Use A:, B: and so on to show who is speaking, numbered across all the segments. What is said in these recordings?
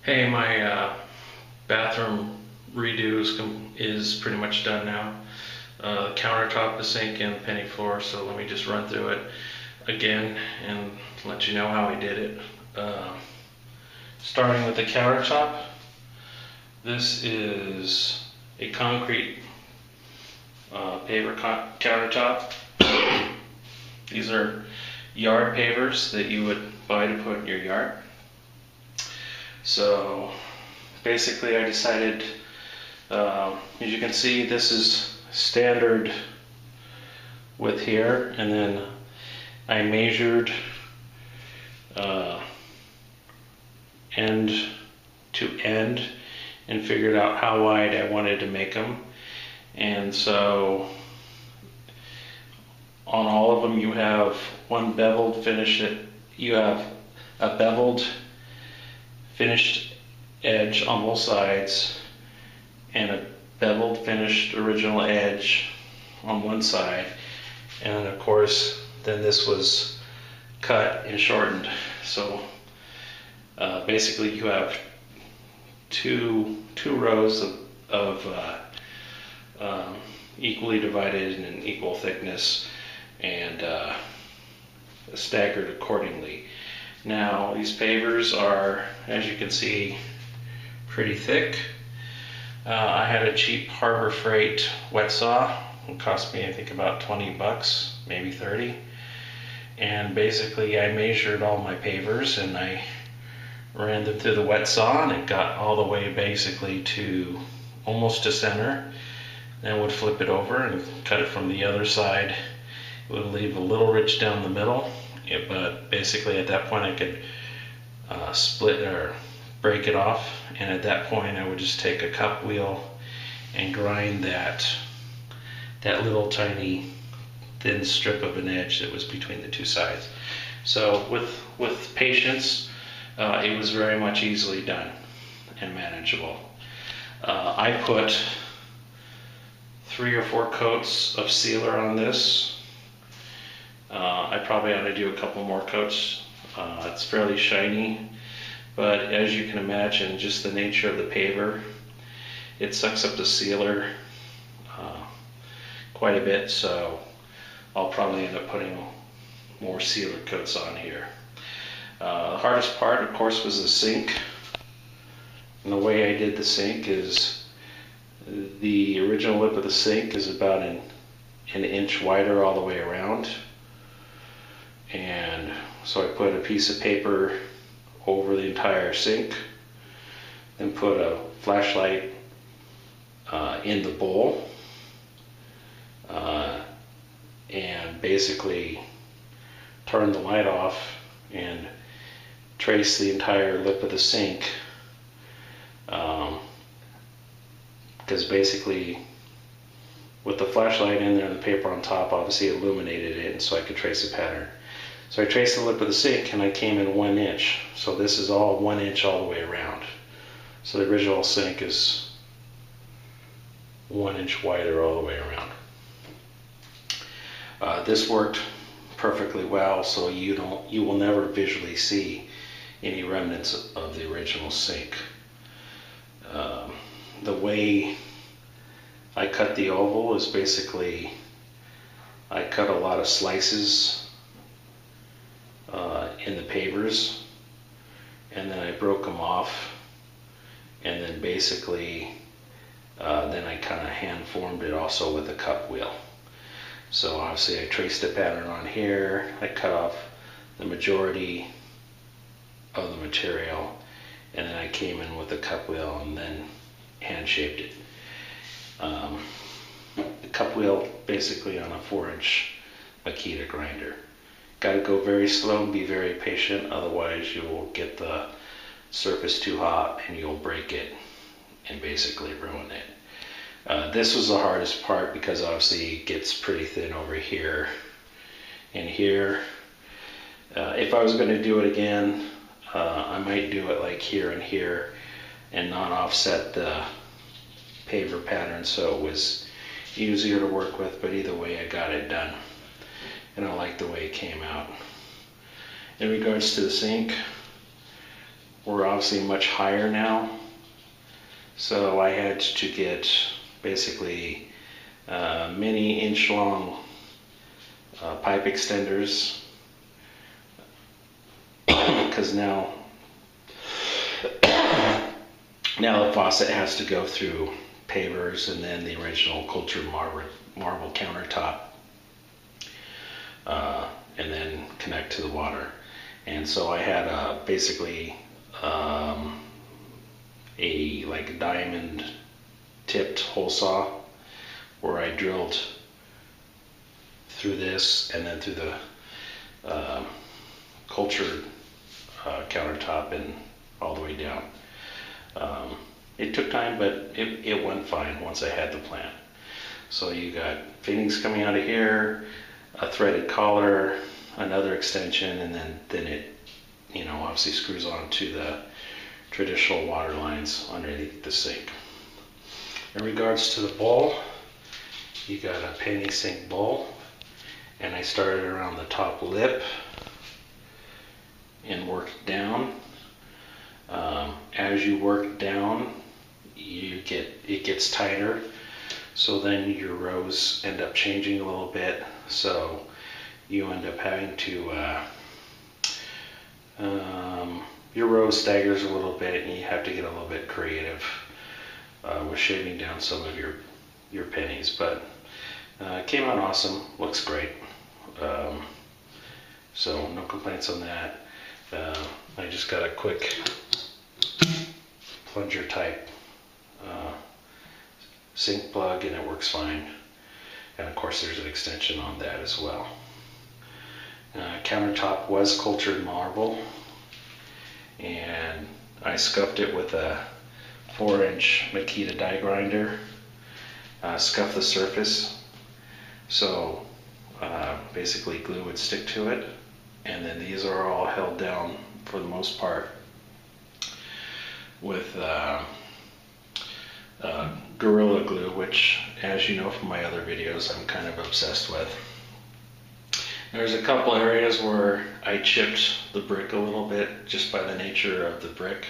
A: Hey, my bathroom redo is pretty much done now. The countertop, the sink, and the penny floor, so let me just run through it again and let you know how I did it. Starting with the countertop, this is a concrete paver countertop. These are yard pavers that you would buy to put in your yard. So basically I decided, as you can see, this is standard width here, and then I measured end to end and figured out how wide I wanted to make them. And so on all of them you have one beveled finish. You have a beveled finished edge on both sides and a beveled finished original edge on one side, and of course then this was cut and shortened. So basically you have two rows of equally divided and equal thickness and staggered accordingly. Now these pavers are, as you can see, pretty thick. I had a cheap Harbor Freight wet saw. It cost me I think about 20 bucks, maybe 30. And basically I measured all my pavers and I ran them through the wet saw, and it got all the way basically to almost to center. Then would flip it over and cut it from the other side. It would leave a little ridge down the middle. But basically at that point I could split or break it off, and at that point I would just take a cup wheel and grind that little tiny thin strip of an edge that was between the two sides. So with patience, it was very much easily done and manageable. I put 3 or 4 coats of sealer on this. I probably ought to do a couple more coats. It's fairly shiny, but as you can imagine, just the nature of the paver, it sucks up the sealer quite a bit, so I'll probably end up putting more sealer coats on here. The hardest part, of course, was the sink. And the way I did the sink is the original lip of the sink is about an inch wider all the way around. And so I put a piece of paper over the entire sink, then put a flashlight in the bowl, and basically turn the light off and trace the entire lip of the sink, because basically with the flashlight in there and the paper on top, obviously it illuminated it, and so I could trace a pattern. So I traced the lip of the sink and I came in 1 inch. So this is all 1 inch all the way around. So the original sink is 1 inch wider all the way around. This worked perfectly well, so you will never visually see any remnants of the original sink. The way I cut the oval is basically I cut a lot of slices in the pavers, and then I broke them off, and then basically then I kind of hand formed it also with a cup wheel. So obviously I traced a pattern on here, I cut off the majority of the material, and then I came in with a cup wheel and then hand shaped it. The cup wheel basically on a 4-inch Makita grinder. Got to go very slow and be very patient, otherwise you will get the surface too hot and you'll break it and basically ruin it. This was the hardest part because obviously it gets pretty thin over here and here. If I was going to do it again, I might do it like here and here and not offset the paver pattern, so it was easier to work with, but either way I got it done. And I like the way it came out. In regards to the sink, were obviously much higher now, so I had to get basically mini inch long pipe extenders, because now the faucet has to go through pavers and then the original cultured marble countertop, and then connect to the water. And so I had basically a like diamond tipped hole saw where I drilled through this and then through the cultured countertop and all the way down. It took time, but it went fine once I had the plan. So you got fittings coming out of here, a threaded collar, another extension, and then it, obviously screws on to the traditional water lines underneath the sink. In regards to the bowl, you got a penny sink bowl, and I started around the top lip and worked down. As you work down, it gets tighter, so then your rows end up changing a little bit, so you end up having to your row staggers a little bit, and you have to get a little bit creative with shaving down some of your pennies, but it came out awesome, looks great, so no complaints on that. I just got a quick plunger type sink plug, and it works fine, and of course there's an extension on that as well. Countertop was cultured marble, and I scuffed it with a 4-inch Makita die grinder, scuffed the surface so basically glue would stick to it, and then these are all held down for the most part with Gorilla Glue, which, as you know from my other videos, I'm kind of obsessed with. There's a couple areas where I chipped the brick a little bit just by the nature of the brick.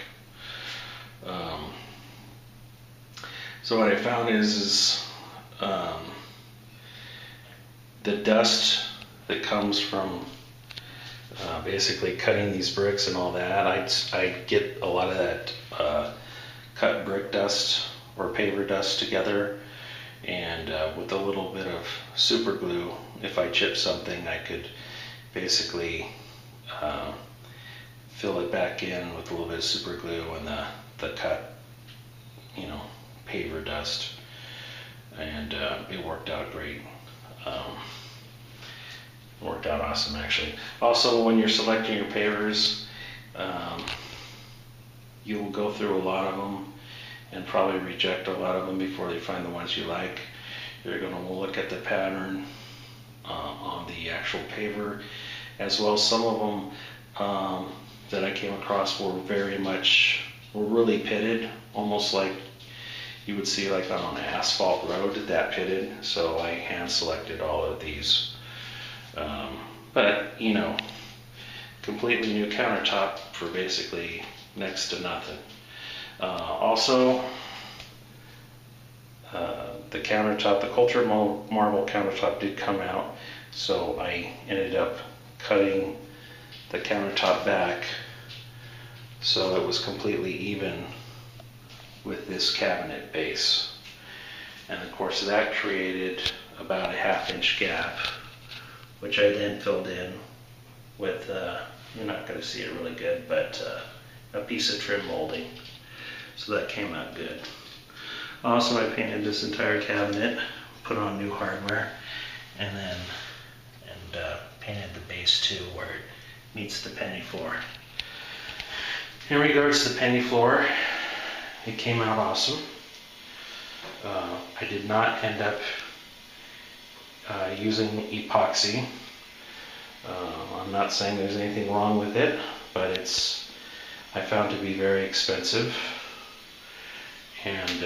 A: So what I found is the dust that comes from basically cutting these bricks and all that, I get a lot of that cut brick dust or paver dust together, and with a little bit of super glue, if I chip something, I could basically fill it back in with a little bit of super glue and the cut, paver dust, and it worked out great. Worked out awesome, actually. Also, when you're selecting your pavers, you will go through a lot of them and probably reject a lot of them before you find the ones you like. You're going to look at the pattern on the actual paver, as well as some of them that I came across were really pitted, almost like you would see like on an asphalt road, that pitted. So I hand selected all of these. But completely new countertop for basically next to nothing. Also, the countertop, the cultured marble countertop did come out, so I ended up cutting the countertop back so it was completely even with this cabinet base. And of course that created about a 1/2-inch gap, which I then filled in with, you're not going to see it really good, but a piece of trim molding. So that came out good. Also, I painted this entire cabinet, put on new hardware, and painted the base too, where it meets the penny floor. In regards to the penny floor, it came out awesome. I did not end up using epoxy. I'm not saying there's anything wrong with it, but I found to be very expensive. And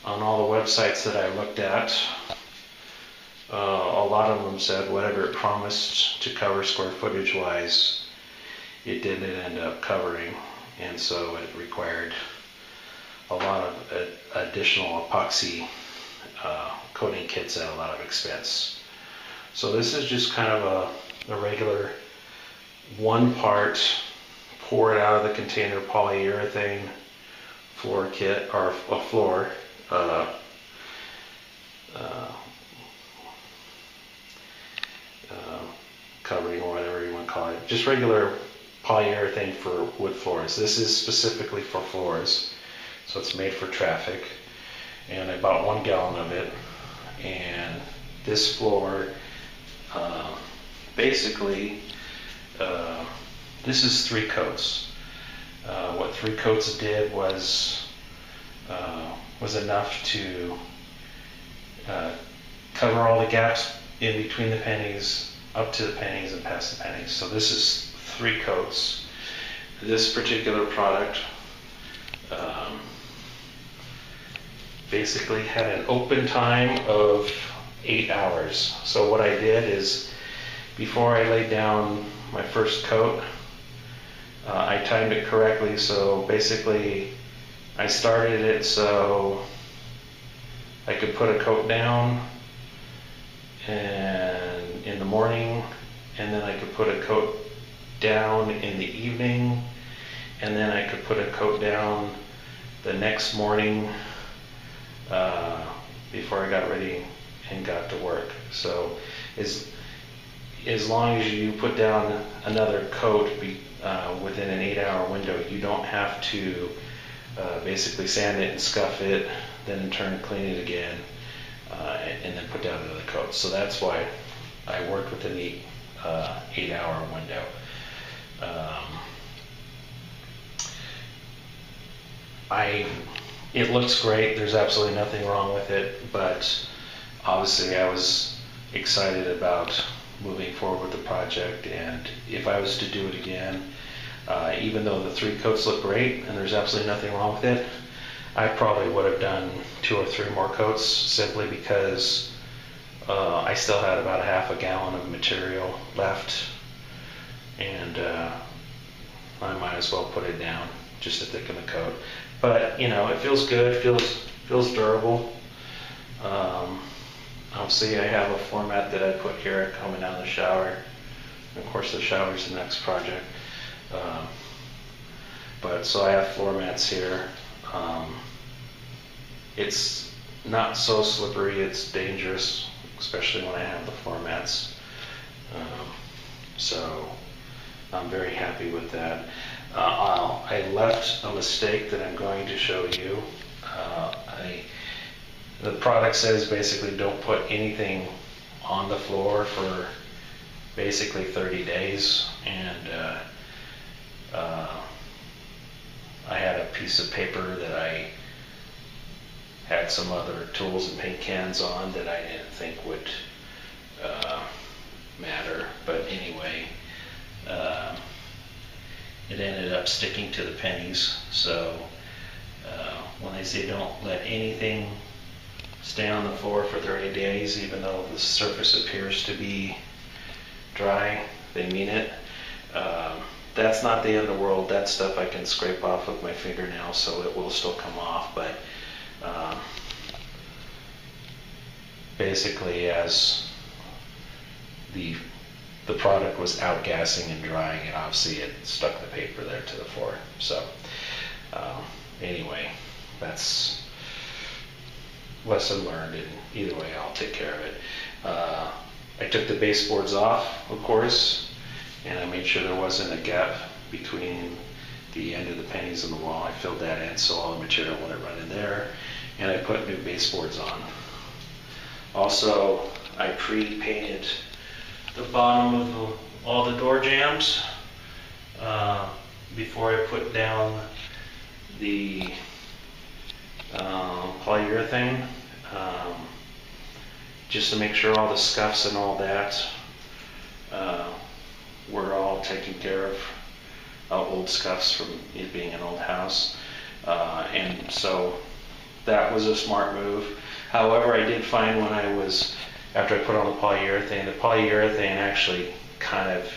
A: on all the websites that I looked at, a lot of them said whatever it promised to cover square footage wise, it didn't end up covering, and so it required a lot of additional epoxy coating kits at a lot of expense. So this is just kind of a regular one part, pour it out of the container polyurethane floor kit, or a floor covering, or whatever you want to call it. Just regular polyurethane for wood floors. This is specifically for floors, so it's made for traffic. And I bought 1 gallon of it. And this floor, basically, this is 3 coats. What 3 coats did was enough to cover all the gaps in between the pennies, up to the pennies and past the pennies. So this is 3 coats. This particular product basically had an open time of 8 hours. So what I did is, before I laid down my first coat, I timed it correctly. So basically I started it so I could put a coat down and in the morning, and then I could put a coat down in the evening, and then I could put a coat down the next morning before I got ready and got to work. So as long as you put down another coat within an 8-hour window, you don't have to basically sand it and scuff it, then in turn clean it again, and then put down another coat. So that's why I worked within the 8-hour window. It looks great. There's absolutely nothing wrong with it, but obviously I was excited about moving forward with the project, and if I was to do it again, even though the 3 coats look great and there's absolutely nothing wrong with it, I probably would have done 2 or 3 more coats, simply because I still had about a half a gallon of material left, and I might as well put it down just to thicken the coat. But you know, it feels good, feels durable. Obviously I have a floor mat that I put here coming down the shower. And of course the shower is the next project. But so I have floor mats here. It's not so slippery, it's dangerous, especially when I have the floor mats. So I'm very happy with that. I left a mistake that I'm going to show you. The product says basically don't put anything on the floor for basically 30 days. And I had a piece of paper that I had some other tools and paint cans on that I didn't think would matter. But anyway, it ended up sticking to the pennies. So when they say don't let anything stay on the floor for 30 days, even though the surface appears to be dry, they mean it. That's not the end of the world. That stuff I can scrape off with my fingernails, so it will still come off. But basically, as the product was outgassing and drying, and obviously it stuck the paper there to the floor. So anyway, that's lesson learned, and either way I'll take care of it. I took the baseboards off, of course, and I made sure there wasn't a gap between the end of the pennies and the wall. I filled that in so all the material wouldn't run in there, and I put new baseboards on. Also, I pre-painted the bottom of all the door jambs before I put down the polyurethane, just to make sure all the scuffs and all that were all taken care of, old scuffs from it being an old house. And so that was a smart move. However, I did find after I put on the polyurethane actually kind of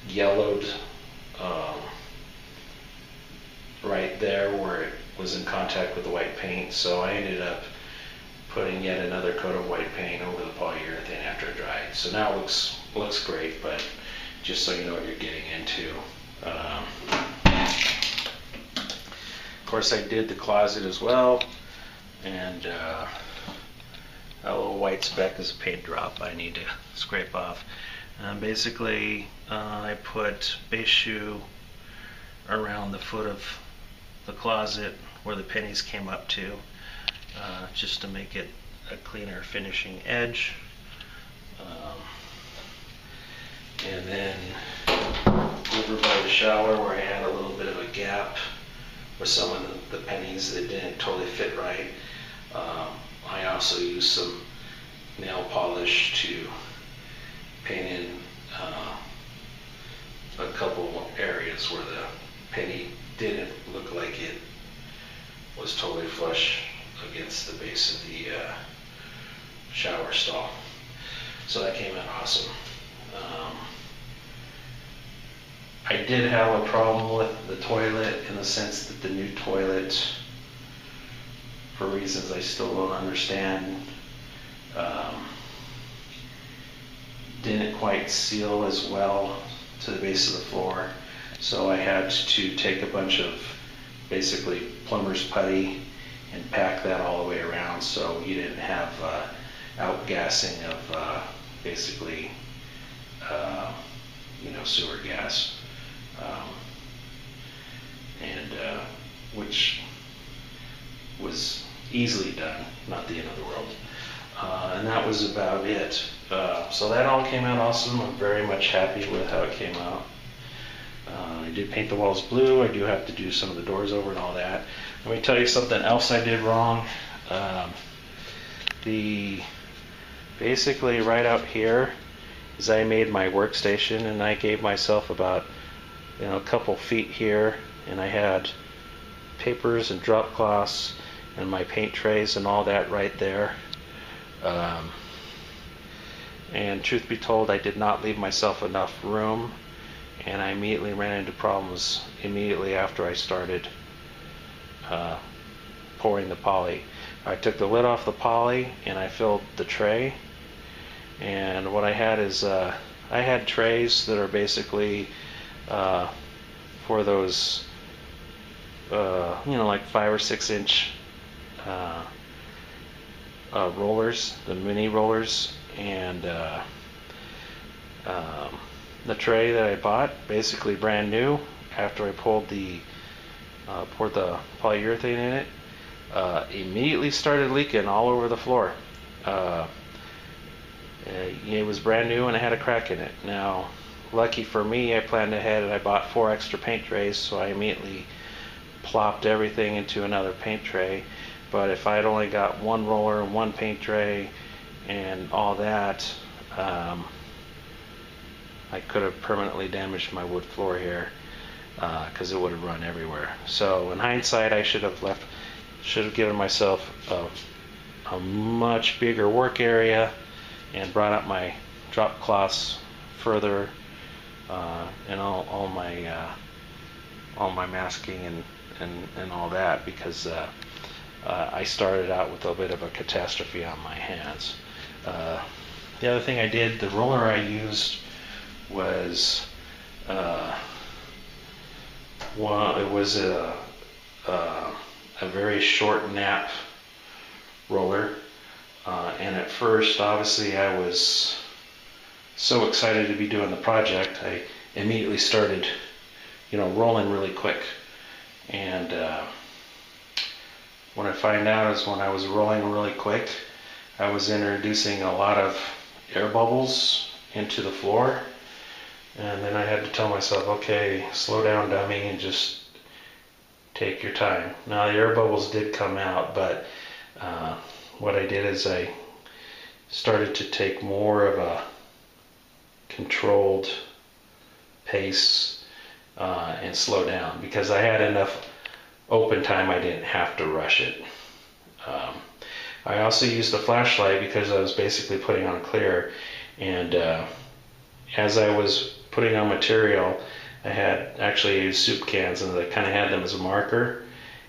A: yellowed right there where it was in contact with the white paint, so I ended up putting yet another coat of white paint over the polyurethane after it dried. So now it looks great, but just so you know what you're getting into. Of course, I did the closet as well, and a little white speck is a paint drop I need to scrape off. Basically, I put base shoe around the foot of the closet where the pennies came up to, just to make it a cleaner finishing edge. And then over by the shower where I had a little bit of a gap with some of the pennies that didn't totally fit right, I also used some nail polish to paint in a couple areas where the penny didn't look like it was totally flush against the base of the shower stall. So that came out awesome. I did have a problem with the toilet in the sense that the new toilet, for reasons I still don't understand, didn't quite seal as well to the base of the floor. So I had to take a bunch of basically plumber's putty and pack that all the way around so you didn't have outgassing of basically sewer gas, which was easily done, not the end of the world. And that was about it. So that all came out awesome. I'm very much happy with how it came out. I did paint the walls blue. I do have to do some of the doors over and all that. Let me tell you something else I did wrong. Basically right out here is I made my workstation, and I gave myself about a couple feet here, and I had papers and drop cloths and my paint trays and all that right there. And truth be told, I did not leave myself enough room, and I immediately ran into problems immediately after I started pouring the poly. I took the lid off the poly and I filled the tray, and what I had is I had trays that are basically for those like 5 or 6 inch rollers, the mini rollers, and the tray that I bought, basically brand new, after I poured the polyurethane in it, immediately started leaking all over the floor. It was brand new and it had a crack in it. Now, lucky for me, I planned ahead and I bought 4 extra paint trays, so I immediately plopped everything into another paint tray. But if I had only got 1 roller and 1 paint tray and all that, I could have permanently damaged my wood floor here, because it would have run everywhere. So in hindsight, I should have given myself a much bigger work area and brought up my drop cloths further, and all my masking and all that, because I started out with a bit of a catastrophe on my hands. The other thing I did, the roller I used was it was a very short nap roller, and at first, obviously, I was so excited to be doing the project, I immediately started rolling really quick. And what I find out is when I was rolling really quick, I was introducing a lot of air bubbles into the floor, and then I had to tell myself, okay, slow down, dummy, and just take your time. Now, the air bubbles did come out, but what I did is I started to take more of a controlled pace and slow down, because I had enough open time. I didn't have to rush it. I also used a flashlight because I was basically putting on clear, and as I was putting on material, I had actually used soup cans, and I kind of had them as a marker.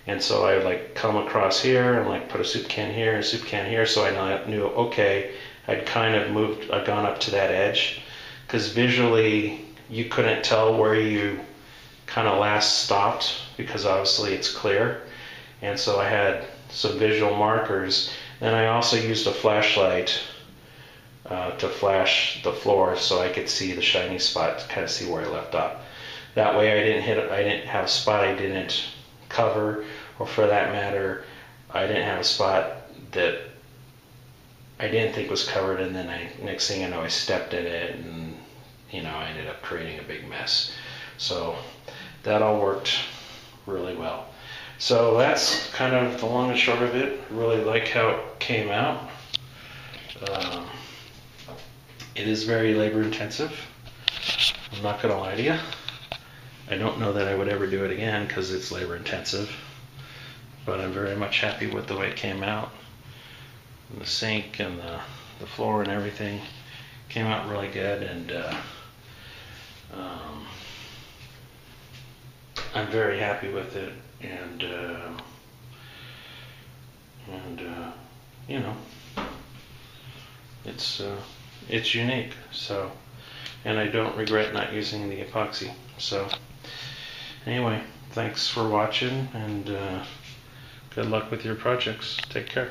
A: And so I would like come across here and like put a soup can here and a soup can here, so I knew, okay, I'd gone up to that edge, because visually you couldn't tell where you kind of last stopped, because obviously it's clear. And so I had some visual markers. Then I also used a flashlight to flash the floor so I could see the shiny spot, to kind of see where I left off. That way I didn't have a spot I didn't cover, or for that matter, I didn't have a spot that I didn't think was covered, and then next thing I know, I stepped in it, and I ended up creating a big mess. So that all worked really well. So that's kind of the long and short of it. I really like how it came out. It is very labor intensive. I'm not gonna lie to you. I don't know that I would ever do it again because it's labor intensive, but I'm very much happy with the way it came out. And the sink and the floor and everything came out really good, and I'm very happy with it, and it's unique. So, and I don't regret not using the epoxy. So anyway, thanks for watching, and good luck with your projects. Take care.